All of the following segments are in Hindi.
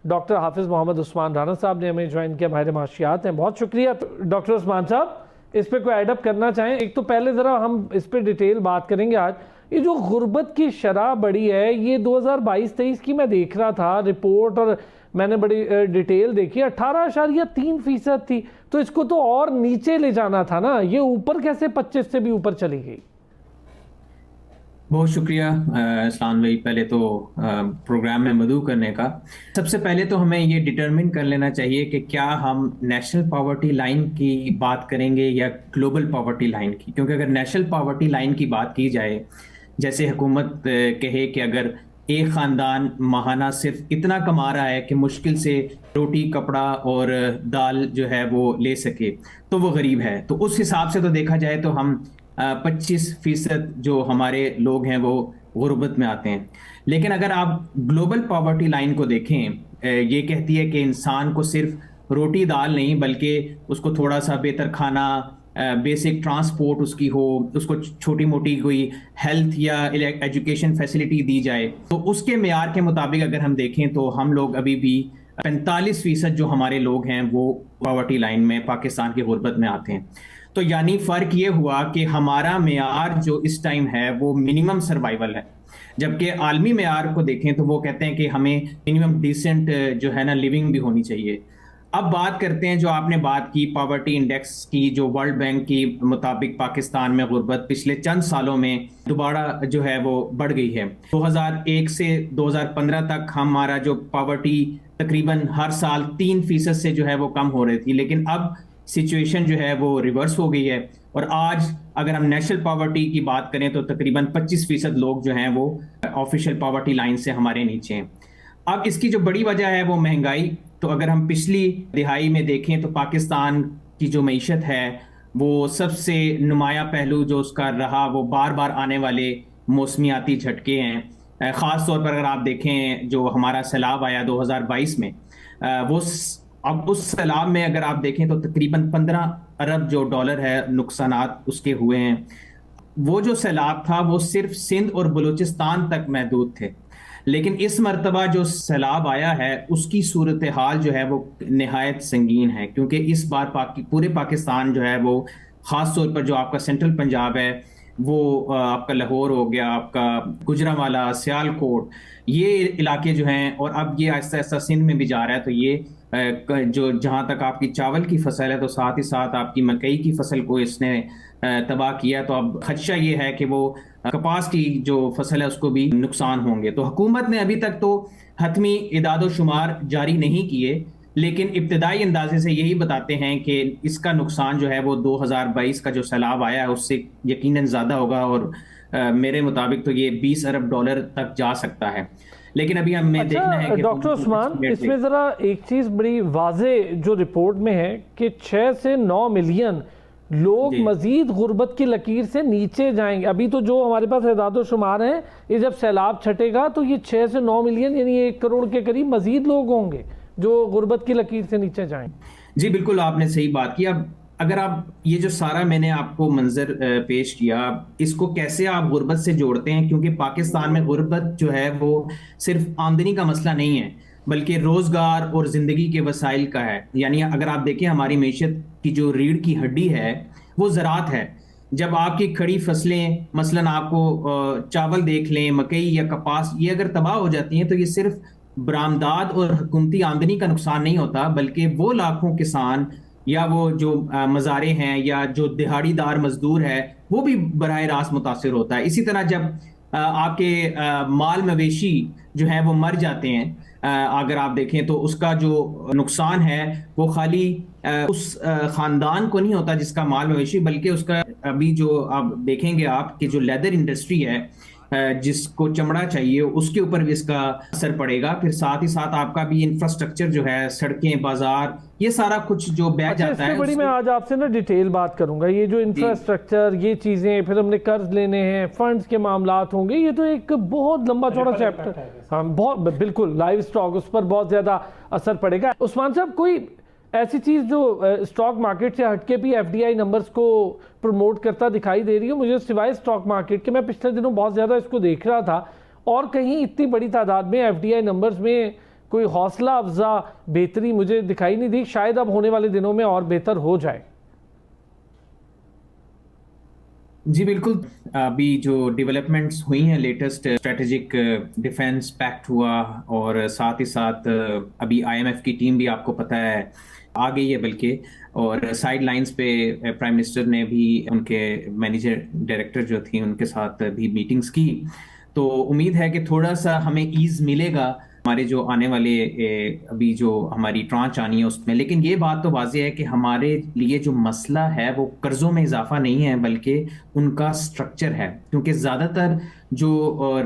डॉक्टर हाफिज़ मोहम्मद उस्मान राना साहब ने हमें ज्वाइन किया, माहिर माशियात हैं। बहुत शुक्रिया डॉक्टर उस्मान साहब। इस पे कोई एडअप करना चाहें? एक तो पहले ज़रा हम इस पे डिटेल बात करेंगे आज। ये जो गुर्बत की शरह बढ़ी है, ये 2022-23 की मैं देख रहा था रिपोर्ट और मैंने बड़ी डिटेल देखी, 18.3% थी। तो इसको तो और नीचे ले जाना था ना, ये ऊपर कैसे 25 से भी ऊपर चली गई? बहुत शुक्रिया इस्लाम भाई, पहले तो प्रोग्राम में मदऊ करने का। सबसे पहले तो हमें ये डिटरमिन कर लेना चाहिए कि क्या हम नेशनल पॉवर्टी लाइन की बात करेंगे या ग्लोबल पॉवर्टी लाइन की। क्योंकि अगर नेशनल पॉवर्टी लाइन की बात की जाए, जैसे हुकूमत कहे कि अगर एक ख़ानदान माहाना सिर्फ इतना कमा रहा है कि मुश्किल से रोटी कपड़ा और दाल जो है वो ले सके, तो वो गरीब है। तो उस हिसाब से तो देखा जाए तो हम 25% जो हमारे लोग हैं वो गुर्बत में आते हैं। लेकिन अगर आप ग्लोबल पॉवर्टी लाइन को देखें, ये कहती है कि इंसान को सिर्फ रोटी दाल नहीं, बल्कि उसको थोड़ा सा बेहतर खाना, बेसिक ट्रांसपोर्ट उसकी हो, उसको छोटी मोटी कोई हेल्थ या एजुकेशन फैसिलिटी दी जाए। तो उसके मेयार के मुताबिक अगर हम देखें तो हम लोग अभी भी 45% जो हमारे लोग हैं वो पॉवर्टी लाइन में पाकिस्तान की गुर्बत में आते हैं। तो यानी फर्क ये हुआ कि हमारा मेयार जो इस टाइम है वो मिनिमम सर्वाइवल है, जबकि आलमी मेयार को देखें तो वो कहते हैं कि हमें मिनिमम डिसेंट जो है ना लिविंग भी होनी चाहिए। अब बात करते हैं, जो आपने बात की पॉवर्टी इंडेक्स की, जो वर्ल्ड बैंक की मुताबिक पाकिस्तान में गुर्बत पिछले चंद सालों में दोबारा जो है वो बढ़ गई है। 2001 से 2015 तक हमारा जो पॉवर्टी तकरीबन हर साल 3% से जो है वो कम हो रही थी, लेकिन अब सिचुएशन जो है वो रिवर्स हो गई है। और आज अगर हम नेशनल पॉवर्टी की बात करें तो तकरीबन 25% लोग जो हैं वो ऑफिशियल पॉवर्टी लाइन से हमारे नीचे हैं। अब इसकी जो बड़ी वजह है वो महंगाई। तो अगर हम पिछली दिहाई में देखें तो पाकिस्तान की जो मईशत है वो सबसे नुमाया पहलू जो उसका रहा वो बार बार आने वाले मौसमियाती झटके हैं। ख़ास तौर पर अगर आप देखें जो हमारा सैलाब आया 2022 में, वो अब उस सैलाब में अगर आप देखें तो तकरीबन 15 अरब जो डॉलर है नुकसानात उसके हुए हैं। वो जो सैलाब था वो सिर्फ सिंध और बलूचिस्तान तक महदूद थे, लेकिन इस मरतबा जो सैलाब आया है उसकी सूरत हाल जो है वो निहायत संगीन है। क्योंकि इस बार पूरे पाकिस्तान जो है वो, ख़ास तौर पर जो आपका सेंट्रल पंजाब है वो आपका लाहौर हो गया, आपका गुजरांवाला, सियालकोट, ये इलाके जो हैं, और अब ये आहिस्ता आहिस्ता सिंध में भी जा रहा है। तो ये जो जहाँ तक आपकी चावल की फसल है तो साथ ही साथ आपकी मकई की फसल को इसने तबाह किया। तो अब खदशा ये है कि वो कपास की जो फसल है उसको भी नुकसान होंगे। तो हुकूमत ने अभी तक तो हतमी इदाद शुमार जारी नहीं किए, लेकिन इब्तदाई अंदाजे से यही बताते हैं कि इसका नुकसान जो है वो 2022 का जो सैलाब आया है उससे यकीनन ज़्यादा होगा, और मेरे मुताबिक तो ये 20 अरब डॉलर तक जा सकता है। लेकिन अभी हमें देखना है कि डॉक्टर उस्मान, इसमें ज़रा एक चीज़ बड़ी वाजे जो रिपोर्ट में है कि 6 से 9 मिलियन लोग मजीद गुर्बत की लकीर से नीचे जाएंगे। अभी तो जो हमारे पास एदाद शुमार हैं, ये जब सैलाब छटेगा तो ये 6 से 9 मिलियन यानी 1 करोड़ के करीब मजीद लोग होंगे जो गुर्बत की लकीर से नीचे जाएंगे। जी बिल्कुल, आपने सही बात की। अब अगर आप ये जो सारा मैंने आपको मंजर पेश किया, इसको कैसे आप गुर्बत से जोड़ते हैं, क्योंकि पाकिस्तान में गुर्बत जो है वो सिर्फ आमदनी का मसला नहीं है बल्कि रोजगार और जिंदगी के वसाइल का है। यानी अगर आप देखें हमारी मैशत की जो रीढ़ की हड्डी है वो ज़राअत है। जब आपकी खड़ी फसलें, मसलन आपको चावल देख लें, मकई या कपास, ये अगर तबाह हो जाती हैं तो ये सिर्फ बरामदाद और हुकूमती आमदनी का नुकसान नहीं होता, बल्कि वो लाखों किसान या वो जो मज़ारे हैं या जो दिहाड़ीदार मजदूर है वो भी बराह रास्त मुतासिर होता है। इसी तरह जब आपके माल मवेशी जो है वो मर जाते हैं, अगर आप देखें तो उसका जो नुकसान है वो खाली उस खानदान को नहीं होता जिसका माल मवेशी, बल्कि उसका अभी जो आप देखेंगे आप कि जो लेदर इंडस्ट्री है जिसको चमड़ा चाहिए उसके ऊपर भी इसका असर पड़ेगा। फिर साथ ही साथ आपका भी इंफ्रास्ट्रक्चर जो है, सड़कें, बाजार, ये सारा कुछ जो बह जाता है। बड़ी मैं आज आपसे ना डिटेल बात करूंगा, ये जो इंफ्रास्ट्रक्चर, ये चीजें, फिर हमने कर्ज लेने हैं, फंड्स के मामलात होंगे, ये तो एक बहुत लंबा चौड़ा चैप्टर है। हाँ बहुत बिल्कुल, लाइव स्टॉक उस पर बहुत ज्यादा असर पड़ेगा। उस्मान साहब, कोई ऐसी चीज़ जो स्टॉक मार्केट से हटके भी एफडीआई नंबर्स को प्रमोट करता दिखाई दे रही है? मुझे सिवाय स्टॉक मार्केट के, मैं पिछले दिनों बहुत ज़्यादा इसको देख रहा था, और कहीं इतनी बड़ी तादाद में एफडीआई नंबर्स में कोई हौसला अफजा बेहतरी मुझे दिखाई नहीं दी। शायद अब होने वाले दिनों में और बेहतर हो जाए। जी बिल्कुल, अभी जो डेवलपमेंट्स हुई हैं, लेटेस्ट स्ट्रेटेजिक डिफेंस पैक्ट हुआ, और साथ ही साथ अभी आईएमएफ की टीम भी आपको पता है आ गई है, बल्कि और साइड लाइंस पे प्राइम मिनिस्टर ने भी उनके मैनेजर डायरेक्टर जो थी उनके साथ भी मीटिंग्स की। तो उम्मीद है कि थोड़ा सा हमें ईज मिलेगा हमारे जो आने वाले अभी जो हमारी ट्रांच आनी है उसमें। लेकिन ये बात तो वाज़ेह है कि हमारे लिए जो मसला है वो कर्जों में इजाफा नहीं है, बल्कि उनका स्ट्रक्चर है। क्योंकि ज़्यादातर जो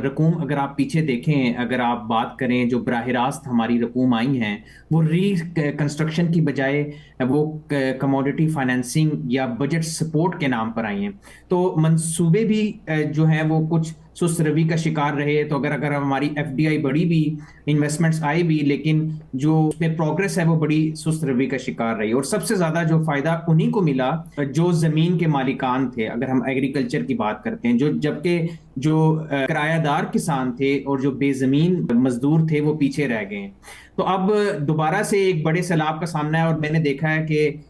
रकूम अगर आप पीछे देखें, अगर आप बात करें जो बराह रास्त हमारी रकूम आई हैं, वो रिकंस्ट्रक्शन की बजाय वो कमोडिटी फाइनेंसिंग या बजट सपोर्ट के नाम पर आई हैं। तो मंसूबे भी जो हैं वो कुछ सुस्त रवि का शिकार रहे। तो अगर अगर हमारी एफडीआई बढ़ी भी, इन्वेस्टमेंट्स आई भी, लेकिन जो उसमें प्रोग्रेस है वो बड़ी सुस्त रवि का शिकार रही। और सबसे ज्यादा जो फायदा उन्हीं को मिला जो जमीन के मालिकान थे, अगर हम एग्रीकल्चर की बात करते हैं, जो जबकि जो किरायादार किसान थे और जो बेजमीन मजदूर थे वो पीछे रह गए। तो अब दोबारा से एक बड़े सैलाब का सामना है, और मैंने देखा है कि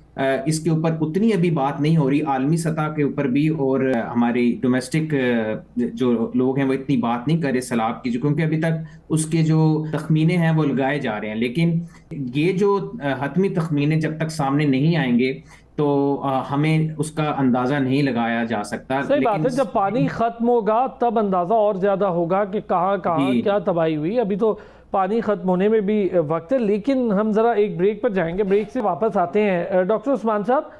इसके ऊपर उतनी अभी बात नहीं हो रही आलमी सतह के ऊपर भी, और हमारी डोमेस्टिक जो लोग हैं वो इतनी बात नहीं कर रहे सैलाब की, क्योंकि अभी तक उसके जो तखमीने हैं वो लगाए जा रहे हैं। लेकिन ये जो हतमी तखमीने जब तक सामने नहीं आएंगे तो हमें उसका अंदाजा नहीं लगाया जा सकता। सही बात है, जब पानी खत्म होगा तब अंदाजा और ज्यादा होगा कि कहाँ कहाँ क्या तबाही हुई। अभी तो पानी खत्म होने में भी वक्त है। लेकिन हम जरा एक ब्रेक पर जाएंगे, ब्रेक से वापस आते हैं। डॉक्टर उस्मान साहब,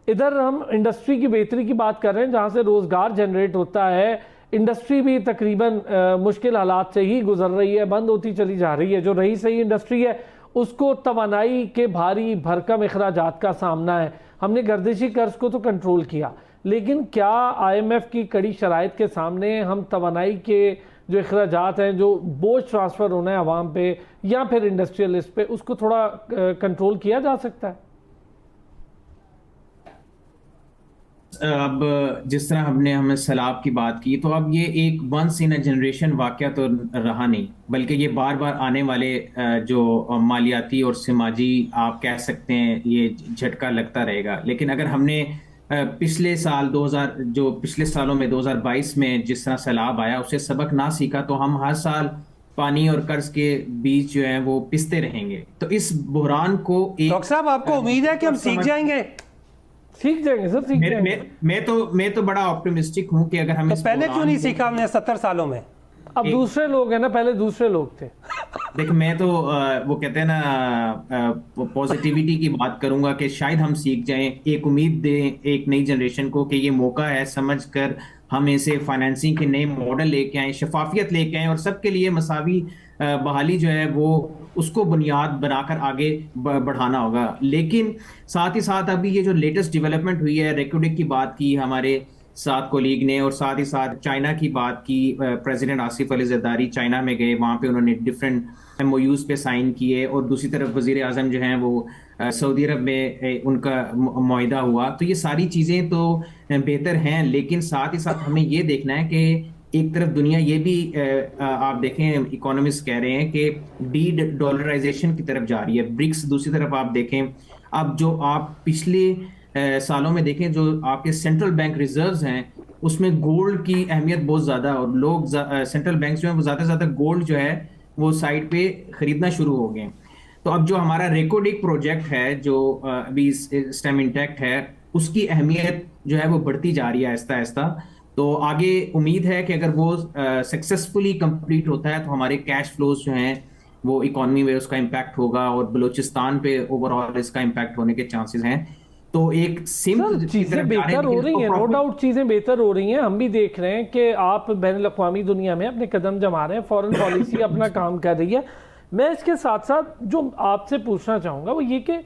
इधर हम इंडस्ट्री की बेहतरी की बात कर रहे हैं, जहाँ से रोजगार जनरेट होता है। इंडस्ट्री भी तकरीबन मुश्किल हालात से ही गुजर रही है, बंद होती चली जा रही है। जो रही सही इंडस्ट्री है उसको तवानाई के भारी भरकम अखराजात का सामना है। हमने गर्दिशी कर्ज को तो कंट्रोल किया, लेकिन क्या आईएमएफ की कड़ी शराइत के सामने हम तवानाई के जो अखराजात हैं, जो बोझ ट्रांसफ़र होना है आवाम पे या फिर इंडस्ट्रियलिस्ट पे, उसको थोड़ा कंट्रोल किया जा सकता है? अब जिस तरह हमें सैलाब की बात की, तो अब ये एक वंस इन अ जनरेशन वाकया तो रहा नहीं, बल्कि ये बार बार आने वाले जो मालियाती और समाजी आप कह सकते हैं ये झटका लगता रहेगा। लेकिन अगर हमने पिछले साल 2000 जो पिछले सालों में 2022 में जिस तरह सैलाब आया उससे सबक ना सीखा, तो हम हर साल पानी और कर्ज के बीच जो है वो पिसते रहेंगे। तो इस बुहरान को डॉक्टर साहब, आपको उम्मीद है कि हम सीख जाएंगे? सीख जाएंगे सर, सीख जाएंगे। मैं तो बड़ा ऑप्टिमिस्टिक हूँ कि अगर हम तो पहले क्यों नहीं सीखा हमने 70 सालों में? अब दूसरे लोग हैं ना, पहले दूसरे लोग थे। देख, मैं तो वो कहते हैं ना पॉजिटिविटी की बात करूंगा कि शायद हम सीख जाएं, एक उम्मीद दें एक नई जनरेशन को कि ये मौका है, समझकर हम इसे फाइनेंसिंग के नए मॉडल लेके आए, शफाफियत लेके आए, और सबके लिए मसावी बहाली जो है वो उसको बुनियाद बनाकर आगे बढ़ाना होगा। लेकिन साथ ही साथ अभी ये जो लेटेस्ट डेवलपमेंट हुई है, रेकोडिक की बात की हमारे साथ कोलीग ने, और साथ ही साथ चाइना की बात की। प्रेसिडेंट आसिफ अली जरदारी चाइना में गए, वहाँ पे उन्होंने डिफरेंट एमओयूज पे साइन किए, और दूसरी तरफ वजीर आजम जो हैं वो सऊदी अरब में उनका मुआहिदा हुआ। तो ये सारी चीज़ें तो बेहतर हैं, लेकिन साथ ही साथ हमें ये देखना है कि एक तरफ दुनिया ये भी आप देखें, इकोनॉमिस्ट कह रहे हैं कि डी डॉलराइजेशन की तरफ जा रही है, ब्रिक्स। दूसरी तरफ आप देखें, अब जो आप पिछले सालों में देखें, जो आपके सेंट्रल बैंक रिजर्व्स हैं उसमें गोल्ड की अहमियत बहुत ज़्यादा, और लोग सेंट्रल बैंक जो है वो ज़्यादा से ज़्यादा गोल्ड जो है वो साइड पे खरीदना शुरू हो गए। तो अब जो हमारा रेकोडिक प्रोजेक्ट है जो अभी इस टाइम इंटैक्ट है, उसकी अहमियत जो है वो बढ़ती जा रही है आहिस्ता आहिस्ता। तो आगे उम्मीद है कि अगर वो सक्सेसफुली कंप्लीट होता है तो हमारे कैश फ्लोज जो हैं वो इकोनॉमी में उसका इम्पैक्ट होगा, और बलूचिस्तान पे ओवरऑल इसका इम्पैक्ट होने के चांसेस हैं। तो एक चीजें बेहतर हो रही हैं, नो डाउट चीजें बेहतर हो रही हैं। हम भी देख रहे हैं कि आप बैनुल-अक़वामी दुनिया में अपने कदम जमा रहे हैं, फॉरेन पॉलिसी अपना काम कर रही है। मैं इसके साथ साथ जो आपसे पूछना चाहूँगा वो ये कि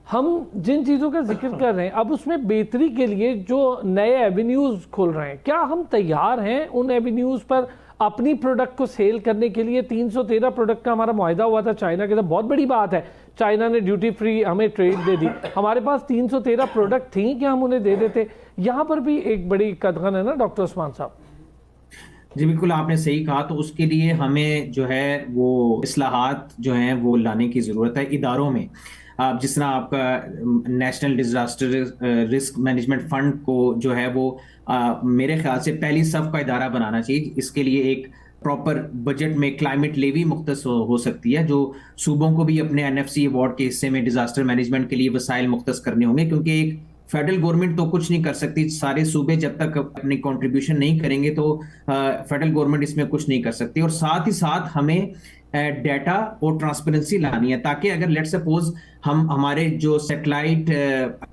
हम जिन चीज़ों का जिक्र कर रहे हैं, अब उसमें बेहतरी के लिए जो नए एवेन्यूज़ खुल रहे हैं, क्या हम तैयार हैं उन एवेन्यूज़ पर अपनी प्रोडक्ट को सेल करने के लिए? 313 प्रोडक्ट का हमारा मुआहिदा हुआ था चाइना के साथ, बहुत बड़ी बात है। चाइना ने ड्यूटी फ्री हमें ट्रेड दे दी, हमारे पास 313 प्रोडक्ट थी कि हम उन्हें दे देते। यहाँ पर भी एक बड़ी कदगन है ना डॉक्टर उस्मान साहब? जी बिल्कुल, आपने सही कहा। तो उसके लिए हमें जो है वो इस्लाहात जो हैं वो लाने की ज़रूरत है इदारों में। आप जिस तरह आपका national disaster risk management fund को जो है वो मेरे ख्याल से पहली सफ़ का इदारा बनाना चाहिए। इसके लिए एक प्रॉपर बजट में क्लाइमेट लेवी मुख्तस हो सकती है, जो सूबों को भी अपने एनएफसी अवार्ड के हिस्से में डिज़ास्टर मैनेजमेंट के लिए वसाइल मुख्तस करने होंगे, क्योंकि एक फेडरल गवर्नमेंट तो कुछ नहीं कर सकती। सारे सूबे जब तक अपनी कंट्रीब्यूशन नहीं करेंगे तो फेडरल गवर्नमेंट इसमें कुछ नहीं कर सकती। और साथ ही साथ हमें डेटा और ट्रांसपेरेंसी लानी है, ताकि अगर लेट सपोज हम हमारे जो सैटेलाइट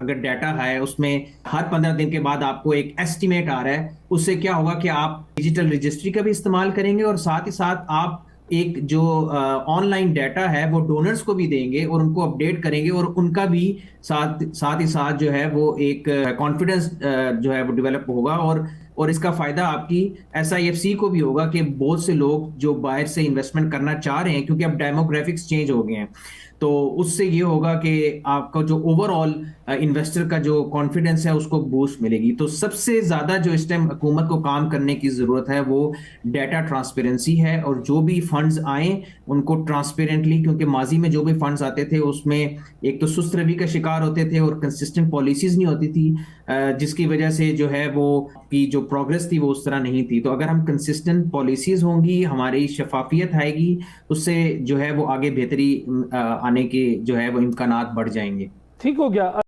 अगर डाटा है उसमें हर 15 दिन के बाद आपको एक एस्टिमेट आ रहा है, उससे क्या होगा कि आप डिजिटल रजिस्ट्री का भी इस्तेमाल करेंगे और साथ ही साथ आप एक जो ऑनलाइन डाटा है वो डोनर्स को भी देंगे और उनको अपडेट करेंगे, और उनका भी साथ ही साथ जो है वो एक कॉन्फिडेंस जो है वो डेवलप होगा। और इसका फायदा आपकी एसआईएफसी को भी होगा कि बहुत से लोग जो बाहर से इन्वेस्टमेंट करना चाह रहे हैं, क्योंकि अब डेमोग्राफिक्स चेंज हो गए हैं, तो उससे ये होगा कि आपका जो ओवरऑल इन्वेस्टर का जो कॉन्फिडेंस है उसको बूस्ट मिलेगी। तो सबसे ज्यादा जो इस टाइम हुकूमत को काम करने की जरूरत है वो डाटा ट्रांसपेरेंसी है, और जो भी फंड्स आए उनको ट्रांसपेरेंटली, क्योंकि माजी में जो भी फंड्स आते थे उसमें एक तो सुस्त रवि का शिकार होते थे और कंसिस्टेंट पॉलिसीज नहीं होती थी, जिसकी वजह से जो है वो की जो प्रोग्रेस थी वो उस तरह नहीं थी। तो अगर हम कंसिस्टेंट पॉलिसीज होंगी, हमारी शफाफियत आएगी, उससे जो है वो आगे बेहतरी आने के जो है वो इम्कानात बढ़ जाएंगे। ठीक हो गया।